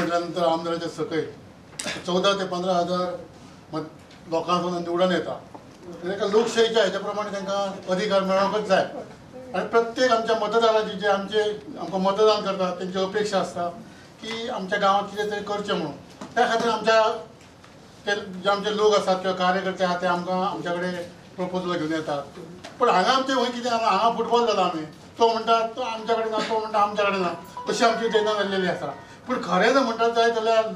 म्हटल्यानंतर आमदाराच्या सकयल 14 ते 15 हजार लोकांकडून निवडून येतात. ताका लोकशाहीच्या ह्याच्याप्रमाणे तांकां अधिकार मेळोवंकच जाय आणि प्रत्येक आमच्या मतदाराची जे आमकां मतदान करतात त्यांची अपेक्षा असता की आमच्या गांवांत कितें तरी करचें म्हणून. त्या खातीर जे आमचे लोक असतात किंवा कार्यकर्ते आहात ते आमकां आमच्या कडेन प्रपोजल घेवन येतात. पण हांगा आमचें खंय कितें हांगा फुटबॉल जाला आमी तो म्हणटा तो आमच्या कडेन ना तो म्हणटा आमच्या कडेन ना अशी आमची तेन्ना जाल्लेली आसा. पूण खरें जर म्हणटात जाय जाल्यार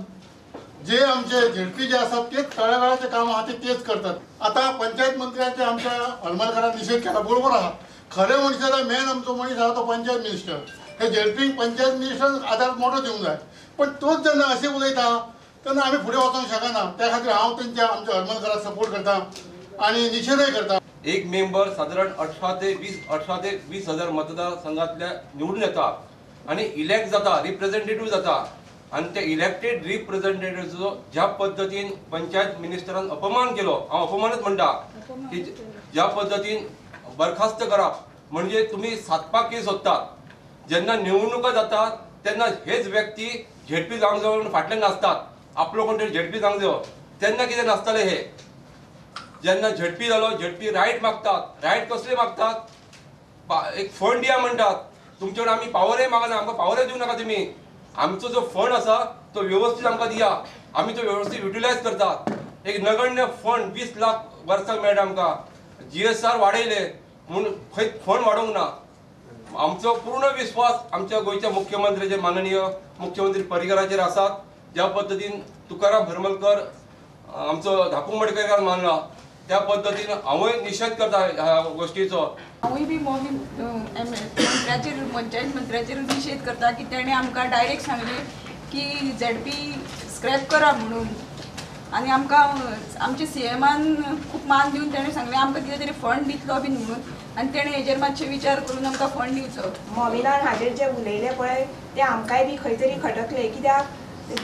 जे आमचे झेडपी जे आसात तेच तळागाळाचे काम आहात तेच करतात. आता पंचायत मंत्र्याचे आमच्या हळमलकरान निशेध केला बरोबर आहा. खरे म्हणचे जाल्यार मेन आमचो मनीस आहा तो पंचायत मिनिस्टर. हे झेडपीक पंचायत मिनिस्टर आदार मोठो दिवंक जाय. पण तोच जेन्ना अशें उलयता तेन्ना आमी फुडें वचोंक शकना. त्या खातीर हांव आमच्या हळमलकराक सपोर्ट करता आणि निशेधय करता. एक मेंबर साधारण 18 ते 20 हजार मतदारसंघातल्या निवडून येतात आणि इलेक्ट जाता रिप्रेझेंटेटिव्ह जाता आणि त्या इलेक्टेड रिप्रेझेंटेटिव्हचो ज्या पद्धतीन पंचायत मिनिस्टरान अपमान केलो हांव अपमानच म्हणटा की ज्या पद्धतीन बरखास्त करप म्हणजे तुम्ही सातपाक केस सोदतात. जेन्ना निवडणुका जातात तेन्ना हेच व्यक्ती झेडपी जावंक जाय म्हणून फाटल्यान नाचतात. आपलो कोण तरी झेडपी जावंक जायो तेन्ना कितें नाचताले हे. जेन्ना झेडपी जालो झेडपी रायट मागतात. रायट कसले मागतात एक फंड दिया म्हणटात. तुमचे कडेन आमी पावरय मागना आमकां पावरय दिवं नाका तुमी. आमचो जो फंड आसा तो व्यवस्थित आमकां दिया आमी तो व्यवस्थित युटिलायज करतात. एक नगण्य फंड 20 लाख वर्साक मेळटा आमकां. GSR वाडयले म्हणून खंय फंड वाडोवंक ना. आमचो पूर्ण विश्वास आमच्या गोंयच्या मुख्यमंत्र्याचे माननीय मुख्यमंत्री पर्रीकराचेर आसात. ज्या पद्दतीन तुकाराम हरमलकर आमचो धाकू मडकयकार मानला त्या पद्दतीन हांवूय निशेध करता ह्या गोष्टीचो. हांवूय बी मोहीम पंचायत मंत्र्याचेर निशेध करता की तेणें आमकां डायरेक्ट सांगलें की झेडपी स्क्रॅप करा म्हणून. आनी आमकां आमच्या CMान खूब मान दिवन तेणें सांगलें आमकां कितें तरी फंड दितलो बीन म्हणून आनी तेणें हेजेर मातशे विचार करून आमकां फंड दिवचो. मोमिनान हाजेर जे उलयले पळय ते आमकांय बी खंय तरी खटकले. कित्याक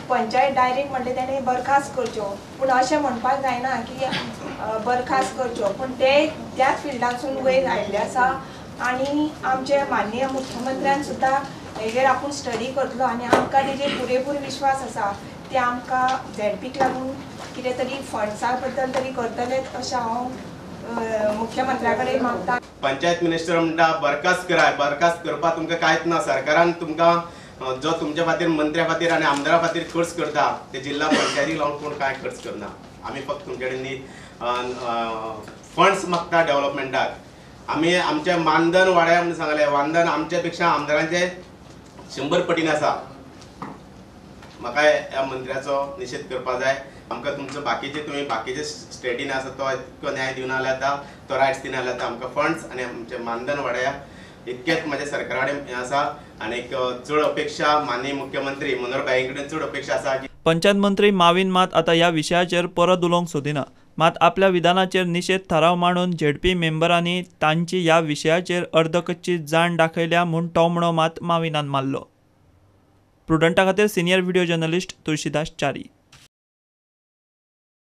पंचायत डायरेक्ट म्हणले तेणें बरखास्त करच्यो. पूण अशें म्हणपाक जायना की बरखास्त करच्यो. पूण ते त्याच फिल्डांतसून वयर आयिल्ले आसा आनी आमचे माननीय मुख्यमंत्र्यान सुद्दां हेजेर आपूण स्टडी करतलो आनी आमकां तेजेर पुरेपूर विश्वास आसा. ते आमकां झेडपीक लागून कितें तरी फंड्सा बद्दल तरी करतलेच अशें हांव मुख्यमंत्र्या कडेन मागता. पंचायत मिनिस्टर म्हणटा बरखास्त कराय. बरखास्त करपाक तुमकां कांयच ना. सरकारान तुमकां जो तुमच्या खातीर मंत्र्या खातीर आनी आमदारा खातीर खर्च करता ते जिल्हा पंचायतीक लावन कोण कांय खर्च करना. आमी फक्त तुमचे कडेन फंड्स मागता डेव्हलपमेंटाक. आमी आमचे मानधन वाडया म्हणून सांगले. मानधन आमच्या पेक्षा आमदारांचे 100 पटीन आसा. म्हाका ह्या मंत्र्याचो निशेध करपा जाय. आमकां तुमचो तुमी बाकीचे स्टेटीन आसा तो इतको न्याय दिवना जाल्यार जाता तो रायट्स दिना जाल्यार आमकां फंड्स आनी आमचें मानधन वाडया इतकेच म्हाज्या सरकारा कडेन हें आसा. आनी चड अपेक्षा माननीय मुख्यमंत्री मनोहर भाई कडेन चड अपेक्षा आसा की पंचायत मंत्री माविन मात आता ह्या विशयाचेर परत उलोवंक सोदिना. मात आपल्या विधानाचेर निशेध थाराव मांडून झेडपी मेंबरांनी तांची ह्या विशयाचेर अर्दकच्ची जाण दाखयल्या म्हूण टोमणो मात माविनान मारलो. प्रुडंटा खातीर senior video journalist Tulshidas Chari.